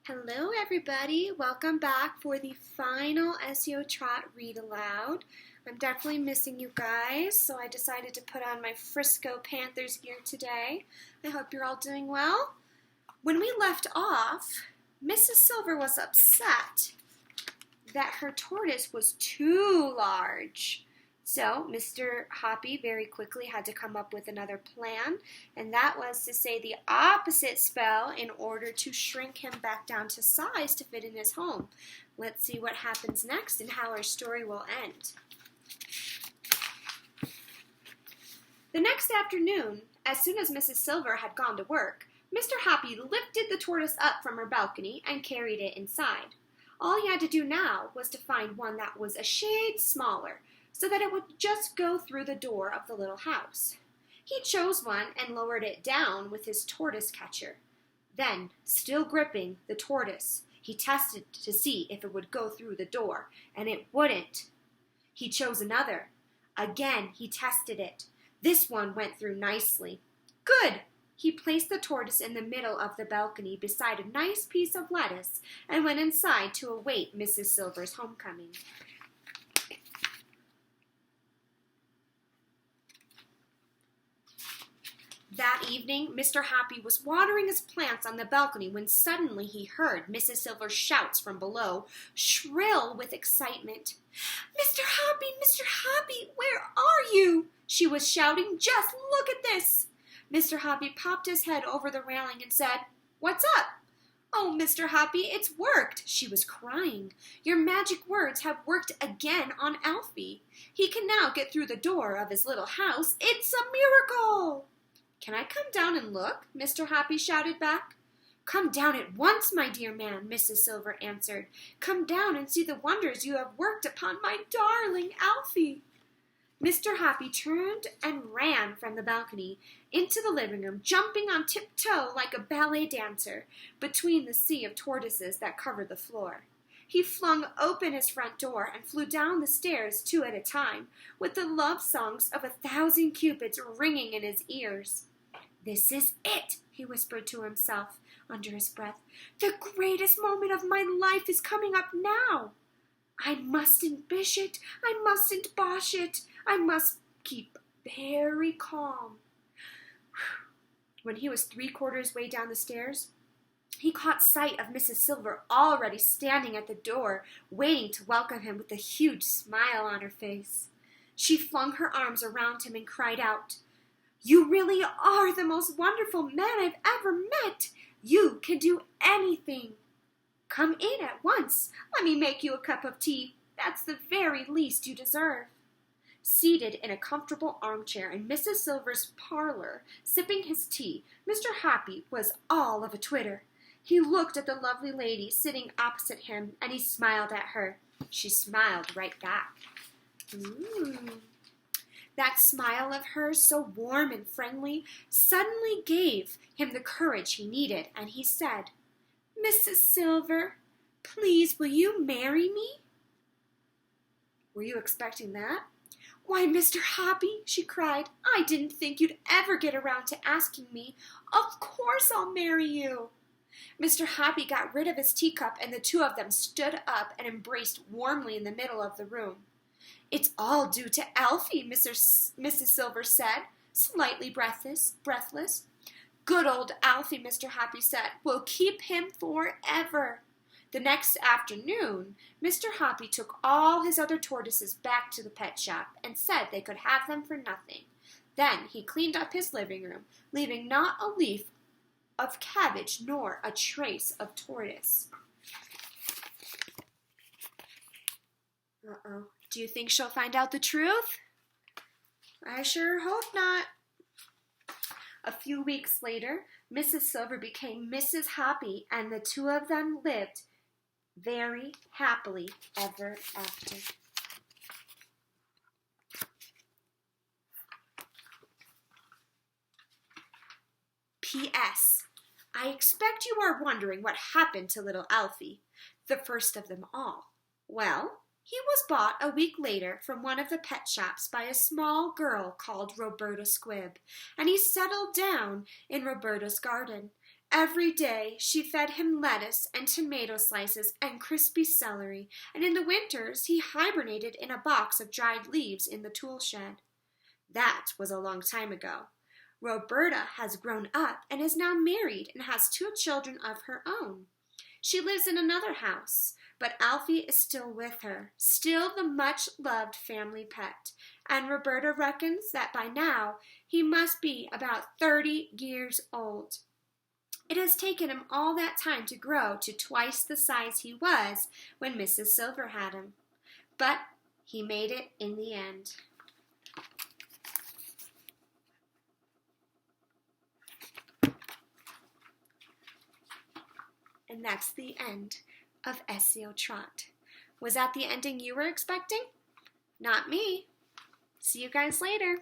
Hello everybody, welcome back for the final Esio Trot read aloud. I'm definitely missing you guys, so I decided to put on my Frisco Panthers gear today. I hope you're all doing well. When we left off, Mrs. Silver was upset that her tortoise was too large. So Mr. Hoppy very quickly had to come up with another plan, and that was to say the opposite spell in order to shrink him back down to size to fit in his home. Let's see what happens next and how our story will end. The next afternoon, as soon as Mrs. Silver had gone to work, Mr. Hoppy lifted the tortoise up from her balcony and carried it inside. All he had to do now was to find one that was a shade smaller, so that it would just go through the door of the little house. He chose one and lowered it down with his tortoise catcher. Then, still gripping the tortoise, he tested to see if it would go through the door, and it wouldn't. He chose another. Again, he tested it. This one went through nicely. Good! He placed the tortoise in the middle of the balcony beside a nice piece of lettuce and went inside to await Mrs. Silver's homecoming. That evening, Mr. Hoppy was watering his plants on the balcony when suddenly he heard Mrs. Silver's shouts from below, shrill with excitement. "Mr. Hoppy, Mr. Hoppy, where are you?" she was shouting. "Just look at this." Mr. Hoppy popped his head over the railing and said, "What's up?" "Oh, Mr. Hoppy, it's worked," she was crying. "Your magic words have worked again on Alfie. He can now get through the door of his little house. It's a miracle!" "Can I come down and look?" Mr. Hoppy shouted back. "Come down at once, my dear man," Mrs. Silver answered. "Come down and see the wonders you have worked upon my darling Alfie." Mr. Hoppy turned and ran from the balcony into the living room, jumping on tiptoe like a ballet dancer between the sea of tortoises that covered the floor. He flung open his front door and flew down the stairs 2 at a time, with the love songs of 1,000 cupids ringing in his ears. "This is it," he whispered to himself under his breath. "The greatest moment of my life is coming up now. I mustn't bish it. I mustn't bosh it. I must keep very calm." When he was 3/4 way down the stairs, he caught sight of Mrs. Silver already standing at the door, waiting to welcome him with a huge smile on her face. She flung her arms around him and cried out, "You really are the most wonderful man I've ever met. You can do anything. Come in at once. Let me make you a cup of tea. That's the very least you deserve." Seated in a comfortable armchair in Mrs. Silver's parlor, sipping his tea, Mr. Hoppy was all of a twitter. He looked at the lovely lady sitting opposite him, and he smiled at her. She smiled right back. That smile of hers, so warm and friendly, suddenly gave him the courage he needed, and he said, "Mrs. Silver, please will you marry me?" "Were you expecting that?" "Why, Mr. Hoppy," she cried, "I didn't think you'd ever get around to asking me. Of course I'll marry you." Mr. Hoppy got rid of his teacup, and the two of them stood up and embraced warmly in the middle of the room. "It's all due to Alfie," Mrs. Silver said, slightly breathless. "Good old Alfie," Mr. Hoppy said. "We'll keep him forever." The next afternoon, Mr. Hoppy took all his other tortoises back to the pet shop and said they could have them for nothing. Then he cleaned up his living room, leaving not a leaf of cabbage nor a trace of tortoise. Uh-oh. Do you think she'll find out the truth? I sure hope not. A few weeks later, Mrs. Silver became Mrs. Hoppy, and the two of them lived very happily ever after. P.S. I expect you are wondering what happened to little Alfie, the first of them all. Well, he was bought a week later from one of the pet shops by a small girl called Roberta Squibb, and he settled down in Roberta's garden. Every day she fed him lettuce and tomato slices and crispy celery, and in the winters he hibernated in a box of dried leaves in the tool shed. That was a long time ago. Roberta has grown up and is now married and has 2 children of her own. She lives in another house, but Alfie is still with her, still the much-loved family pet, and Roberta reckons that by now he must be about 30 years old. It has taken him all that time to grow to twice the size he was when Mrs. Silver had him. But he made it in the end. And that's the end of Esio Trot. Was that the ending you were expecting? Not me. See you guys later.